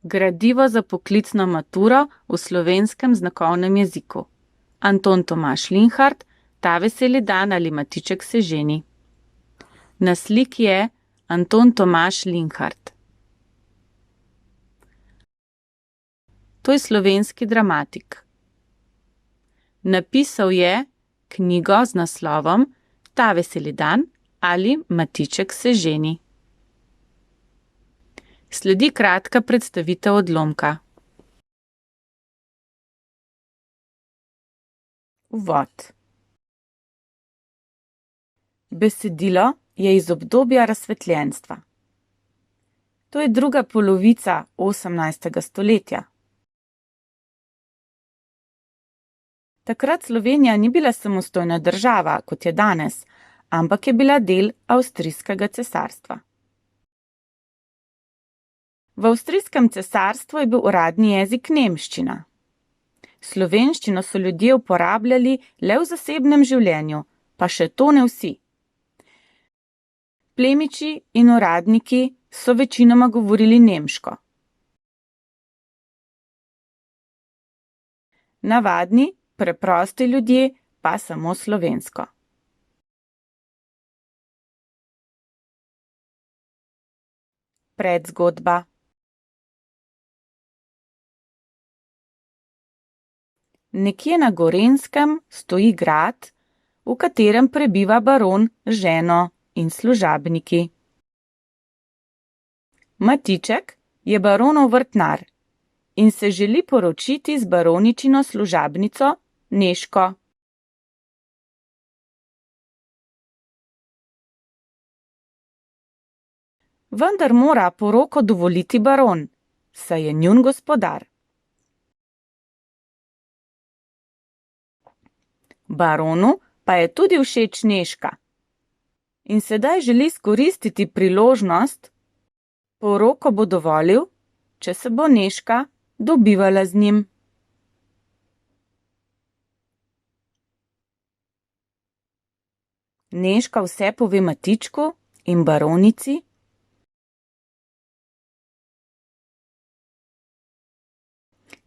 Gradivo za poklicno maturo v slovenskem znakovnem jeziku. Anton Tomaž Linhart, Ta veseli dan ali Matiček se ženi. Na sliki je Anton Tomaž Linhart. To je slovenski dramatik. Napisal je knjigo z naslovom Ta veseli dan ali Matiček se ženi. Sledi kratka predstavitev odlomka. Uvod. Besedilo je iz obdobja razsvetljenstva. To je druga polovica 18. stoletja. Takrat Slovenija ni bila samostojna država, kot je danes, ampak je bila del Avstrijskega cesarstva. V Avstrijskem cesarstvu je bil uradni jezik nemščina. Slovenščino so ljudje uporabljali le v zasebnem življenju, pa še to ne vsi. Plemiči in uradniki so večinoma govorili nemško. Navadni, preprosti ljudje pa samo slovensko. Predzgodba. Nekje na Gorenjskem stoji grad, v katerem prebiva baron z ženo in služabniki. Matiček je baronov vrtnar in se želi poročiti z baroničino služabnico Nežko. Vendar mora poroko dovoliti baron, saj je njun gospodar. Baronu pa je tudi všeč Nežka in sedaj želi izkoristiti priložnost, poroko bo dovolil, če se bo Nežka dobivala z njim. Nežka vse pove Matičku in baronici.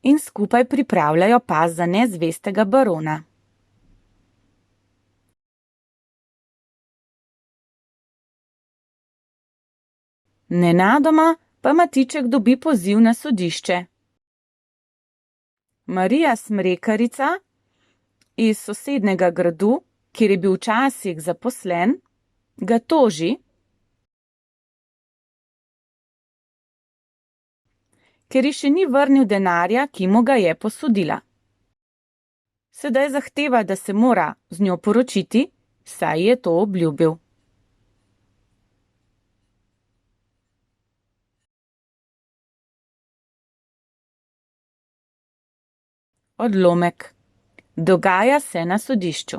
In skupaj pripravljajo past za nezvestega barona. Nenadoma pa Matiček dobi poziv na sodišče. Marija Smrekarica iz sosednjega gradu, kjer je bil včasih zaposlen, ga toži, ker ji še ni vrnil denarja, ki mu ga je posodila. Sedaj zahteva, da se mora z njo poročiti, saj je to obljubil. Odlomek. Dogaja se na sodišču.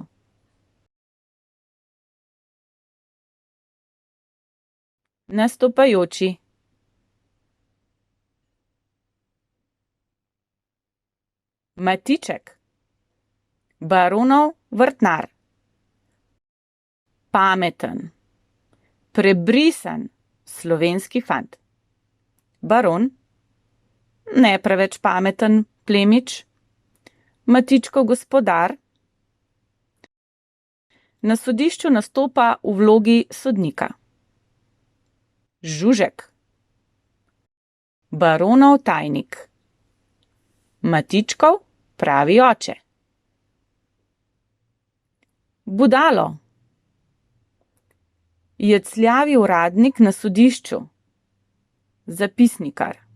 Nastopajoči. Matiček. Baronov vrtnar. Pameten. Prebrisan slovenski fant. Baron. Ne preveč pameten plemič. Matičkov gospodar. Na sodišču nastopa v vlogi sodnika. Žužek. Baronov tajnik. Matičkov pravi oče. Budalo. Jecljavi uradnik na sodišču. Zapisnikar.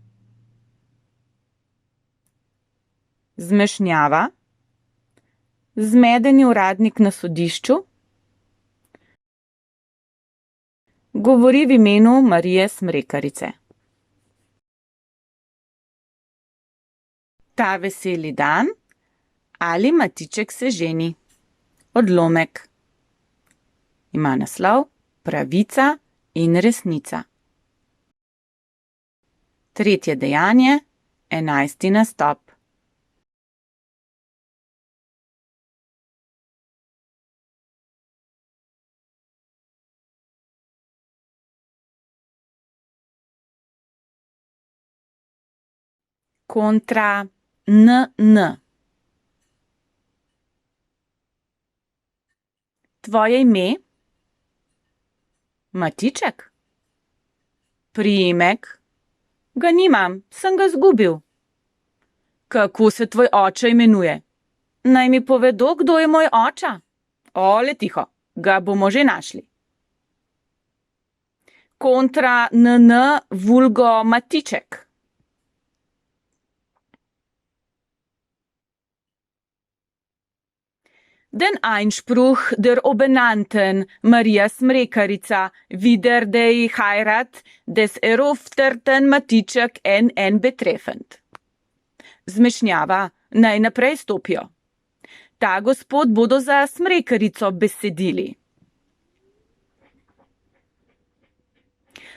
Zmešnjava. Zmedeni uradnik na sodišču. Govori v imenu Marije Smrekarice. Ta veseli dan ali Matiček se ženi. Odlomek. Ima naslov Pravica in resnica. Tretje dejanje, 11. nastop. kontra NN. Tvoje ime? Matiček? Priimek? Ga nimam, sem ga zgubil. Kako se tvoj oče imenuje? Naj mi povedo, kdo je moj oča? Ole, tiho, ga bomo že našli. Kontra NN vulgo Matiček. Den Einspruch der Obenannten Maria Smrekarica wieder die Heirat des erofterten Matiček NN betreffend. Zmešnjava, naj naprej stopijo. Ta gospod bodo za Smrekarico besedili.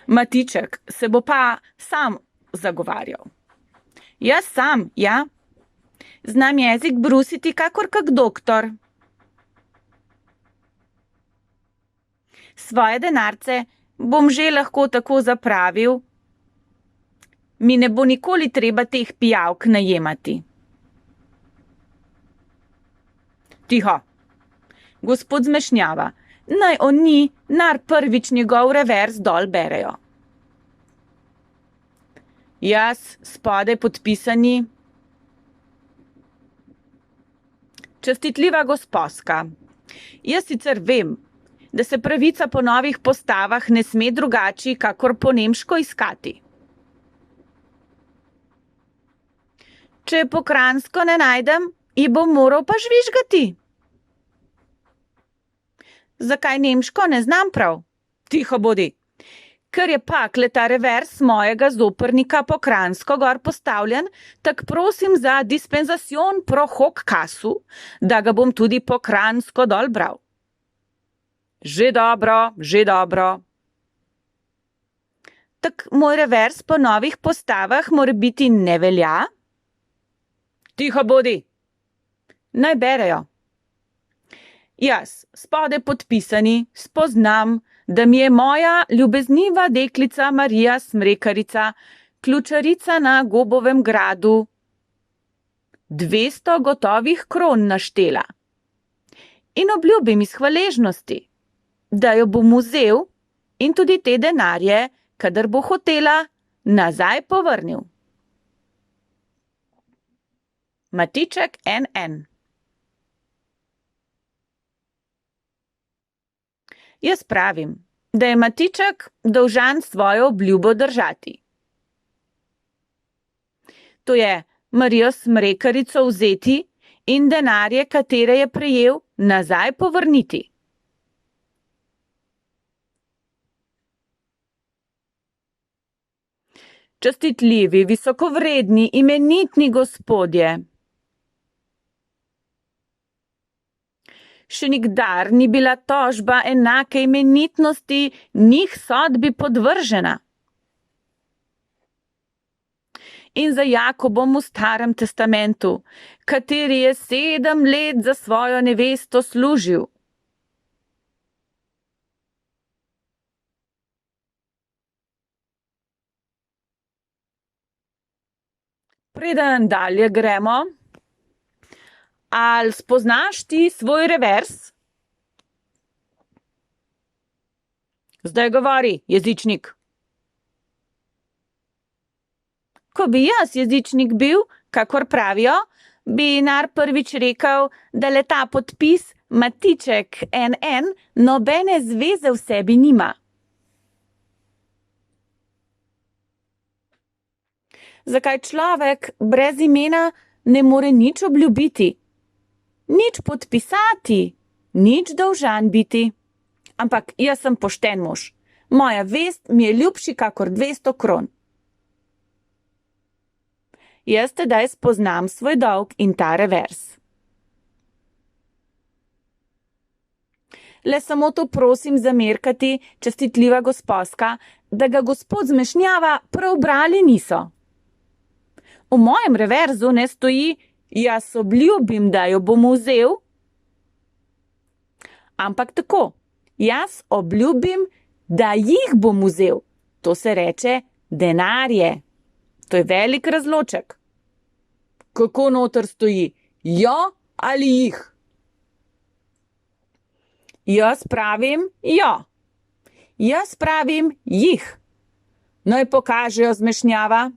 Matiček se bo pa sam zagovarjal. Jaz sam, ja. Znam jezik brusiti kakor kak doktor. Svoje denarce bom že lahko tako zapravil. Mi ne bo nikoli treba teh pijavk najemati. Tiho. Gospod zmešnjava, naj oni nar prvič njegov revers dol berejo. Jaz spodaj podpisani. Čestitljiva gosposka, jaz sicer vem, da se pravica po novih postavah ne sme drugači, kakor po nemško iskati. Če po kranjsko ne najdem, ji bom moral pa žvižgati. Zakaj nemško ne znam prav? Tiho bodi. Ker je pak le ta revers mojega zoprnika po kranjsko gor postavljen, tak prosim za dispenzacion pro hoc casu, da ga bom tudi po kranjsko dol bral. Že dobro, že dobro. Tak moj revers po novih postavah mora biti ne velja? Tiho bodi. Naj berejo. Jaz, spodaj podpisani, spoznam, da mi je moja ljubezniva deklica Marija Smrekarica, ključarica na Gobovem gradu, 200 gotovih kron naštela. In obljubim iz hvaležnosti, da jo bom vzel in tudi te denarje, kadar bo hotela, nazaj povrnil. Matiček NN. Jaz pravim, da je Matiček dolžan svojo obljubo držati. To je Marijo Smrekarico vzeti in denarje, katere je prejel, nazaj povrniti. Čestitljivi, visokovredni, imenitni gospodje. Še nikdar ni bila tožba enake imenitnosti njih sodbi podvržena. In za Jakobom v Starem testamentu, kateri je 7 let za svojo nevesto služil. Preden dalje gremo, ali spoznaš ti svoj revers? Zdaj govori, jezičnik. Ko bi jaz jezičnik bil, kakor pravijo, bi nar prvič rekel, da le ta podpis Matiček NN nobene zveze v sebi nima. Zakaj človek brez imena ne more nič obljubiti? Nič podpisati, nič dolžan biti. Ampak jaz sem pošten mož. Moja vest mi je ljubši kakor 200 kron. Jaz tedaj spoznam svoj dolg in ta revers. Le samo to prosim zamerkati, čestitljiva gosposka, da ga gospod zmešnjava prav brali niso. V mojem reverzu ne stoji, jaz obljubim, da jo bom vzel, ampak tako, jaz obljubim, da jih bom vzel. To se reče denarje. To je velik razloček. Kako noter stoji? Jo ali jih? Jaz pravim jo. Jaz pravim jih. Naj pokažejo zmešnjava.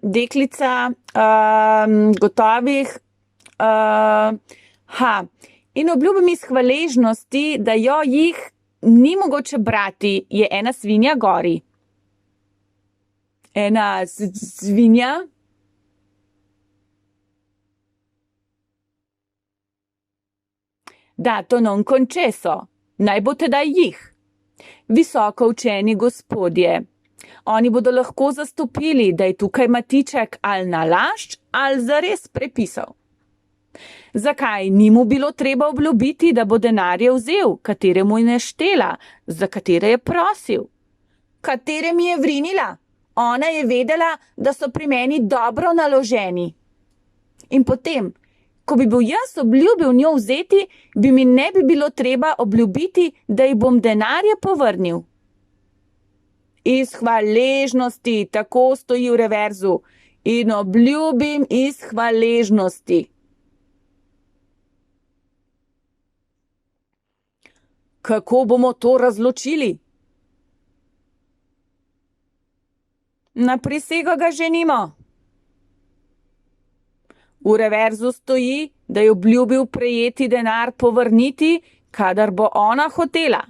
Deklica, gotovih. In obljubim iz hvaležnosti, da jo jih ni mogoče brati, je ena svinja gori. Ena svinja. Da, to non concesso. Naj bo tedaj jih. Visoko učeni gospodje. Oni bodo lahko zastopili, da je tukaj Matiček ali nalašč ali zares prepisal. Zakaj ni mu bilo treba obljubiti, da bo denarje vzel, katere mu je neštela, za katere je prosil? Katere mi je vrinila? Ona je vedela, da so pri meni dobro naloženi. In potem, ko bi bil jaz obljubil njo vzeti, bi mi ne bi bilo treba obljubiti, da ji bom denarje povrnil. Iz hvaležnosti, tako stoji v reverzu. In obljubim iz hvaležnosti. Kako bomo to razločili? Na prisego ga ženimo. V reverzu stoji, da je obljubil prejeti denar povrniti, kadar bo ona hotela.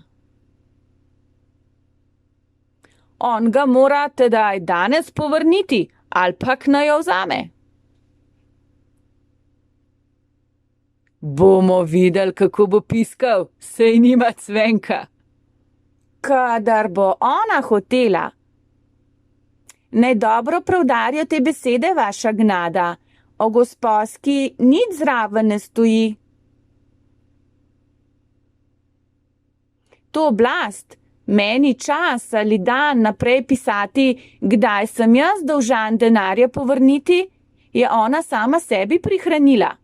On ga mora tedaj danes povrniti, ali pak naj jo vzame. Bomo videli, kako bo piskal, sej nima cvenka. Kadar bo ona hotela. Naj dobro preudarja te besede, vaša gnada. O gosposki nič zraven ne stoji. To oblast, meni čas ali dan naprej pisati, kdaj sem jaz dolžan denarja povrniti, je ona sama sebi prihranila.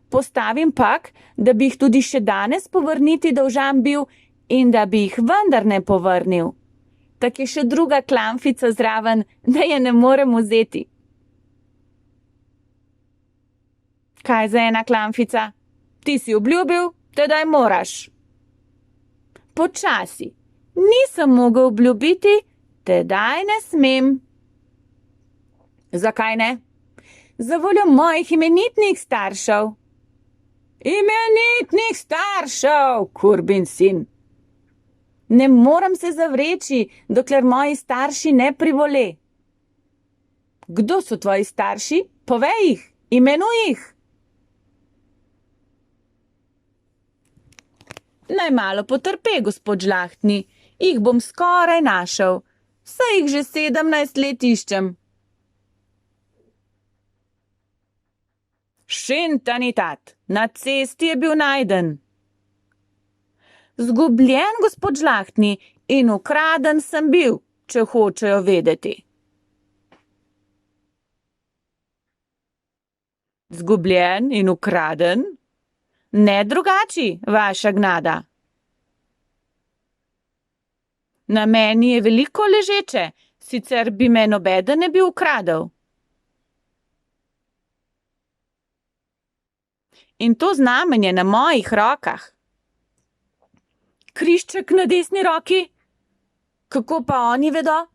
Postavim pak, da bi jih tudi še danes povrniti dolžan bil in da bi jih vendar ne povrnil. Tak je še druga klamfica zraven, da je ne morem vzeti. Kaj za ena klamfica? Ti si obljubil, tedaj moraš. Počasi. Nisem mogel obljubiti, tedaj ne smem. Zakaj ne? Zavoljo mojih imenitnih staršev. Imenitnih staršev, kurbin sin. Ne moram se zavreči, dokler moji starši ne privole. Kdo so tvoji starši? Povej jih, imenuj jih. Naj malo potrpe, gospod Žlahtni, jih bom skoraj našel. Saj jih že 17 let iščem. Šintanitat, na cesti je bil najden. Zgubljen, gospod Žlahtni, in ukraden sem bil, če hočejo vedeti. Zgubljen in ukraden? Ne drugači, vaša gnada. Na meni je veliko ležeče, sicer bi me nobeden ne bi ukradel. In to znamenje na mojih rokah. Križček na desni roki? Kako pa oni vedo?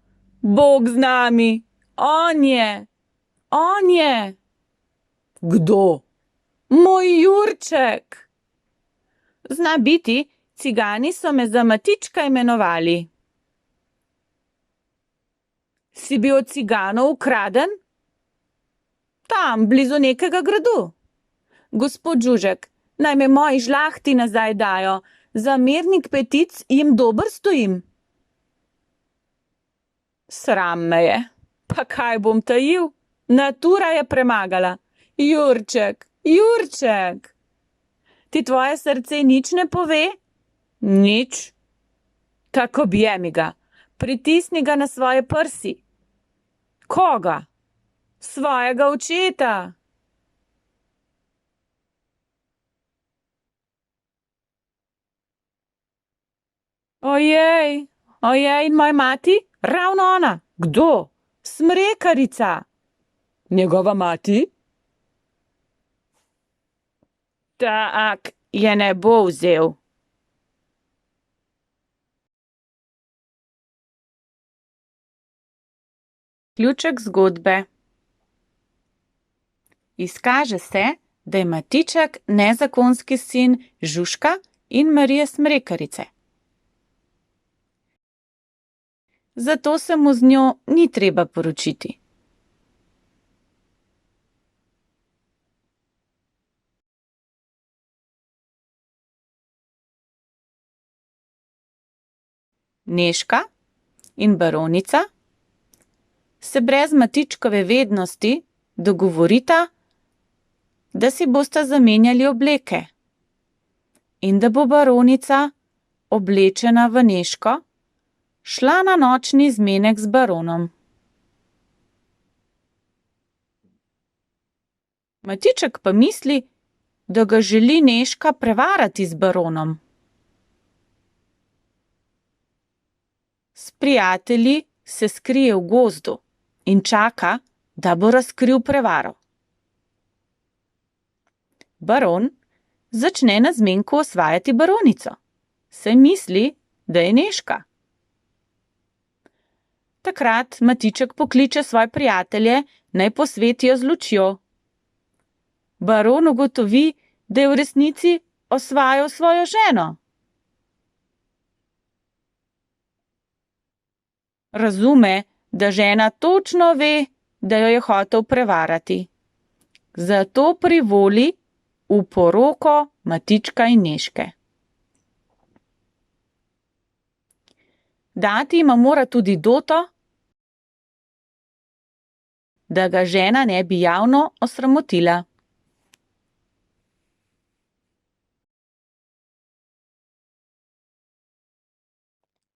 Bog z nami. On je. On je. Kdo? Moj Jurček. Zna biti, cigani so me za Matička imenovali. Si bil od ciganov ukraden? Tam, blizu nekega gradu. Gospod Žužek, naj me moji žlahti nazaj dajo, za mernik petic jim dober stojim. Sram me je, pa kaj bom tajil? Natura je premagala. Jurček, Jurček. Ti tvoje srce nič ne pove? Nič. Tako objemi ga, pritisni ga na svoje prsi. Koga? Svojega očeta. Ojej, ojej, in moja mati, Ravno ona. Kdo? Smrekarica. Njegova mati? Tak, je ne bo vzel. Ključek zgodbe. Izkaže se, da je Matiček nezakonski sin Žužka in Marije Smrekarice. Zato se mu z njo ni treba poročiti. Nežka in baronica se brez Matičkove vednosti dogovorita, da si bosta zamenjali obleke in da bo baronica, oblečena v Nežko, šla na nočni zmenek z baronom. Matiček pa misli, da ga želi Nežka prevarati z baronom. S prijatelji se skrije v gozdu in čaka, da bo razkril prevaro. Baron začne na zmenku osvajati baronico, saj misli, da je Nežka. Takrat Matiček pokliče svoje prijatelje, naj posvetijo z lučjo. Baron ugotovi, da je v resnici osvajal svojo ženo. Razume, da žena točno ve, da jo je hotel prevarati. Zato privoli v poroko Matička in Nežke. Dati jima mora tudi doto, da ga žena ne bi javno osramotila.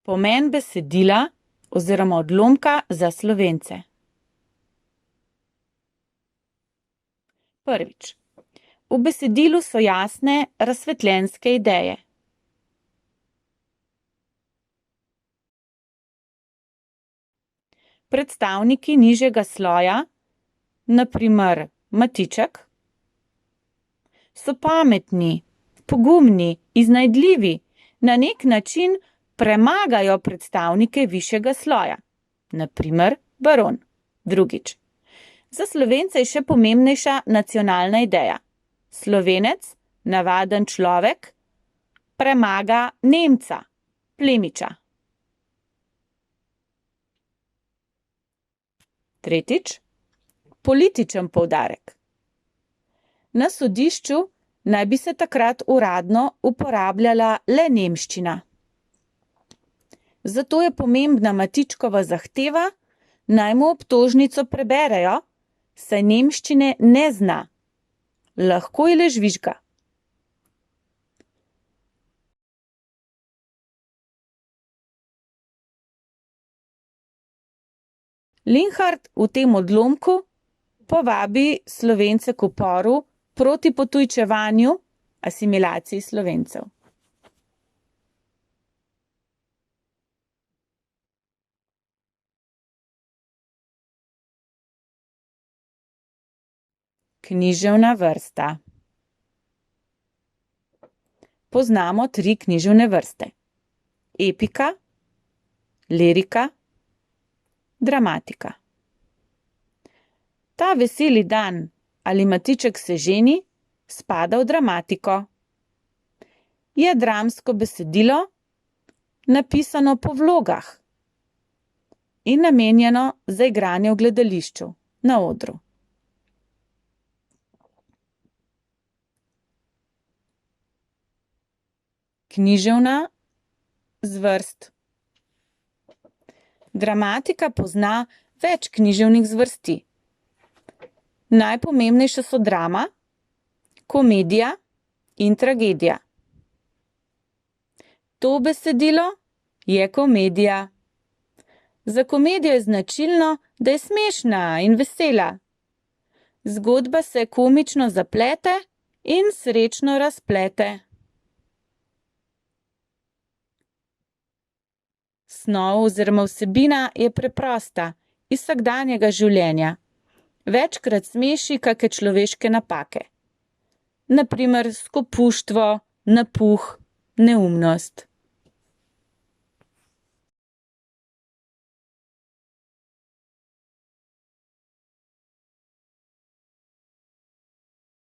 Pomen besedila oziroma odlomka za Slovence. Prvič. V besedilu so jasne razsvetljenske ideje. Predstavniki nižjega sloja, na primer Matiček, so pametni, pogumni, iznajdljivi, na nek način premagajo predstavnike višjega sloja, na primer baron. Drugič. Za Slovence je še pomembnejša nacionalna ideja. Slovenec, navaden človek, premaga Nemca, plemiča. Tretjič. Političen poudarek. Na sodišču naj bi se takrat uradno uporabljala le nemščina. Zato je pomembna Matičkova zahteva, naj mu obtožnico preberejo, saj nemščine ne zna. Lahko ji le žvižga. Linhart v tem odlomku povabi Slovence k uporu proti potujčevanju, asimilaciji Slovencev. Književna vrsta. Poznamo 3 književne vrste. Epika, lirika, dramatika. Ta veseli dan ali Matiček se ženi spada v dramatiko. Je dramsko besedilo, napisano po vlogah in namenjeno za igranje v gledališču, na odru. Književna zvrst. Dramatika pozna več književnih zvrsti. Najpomembnejše so drama, komedija in tragedija. To besedilo je komedija. Za komedijo je značilno, da je smešna in vesela. Zgodba se komično zaplete in srečno razplete. snov oziroma vsebina je preprosta, iz vsakdanjega življenja. Večkrat smeši kake človeške napake. Na primer skopuštvo, napuh, neumnost.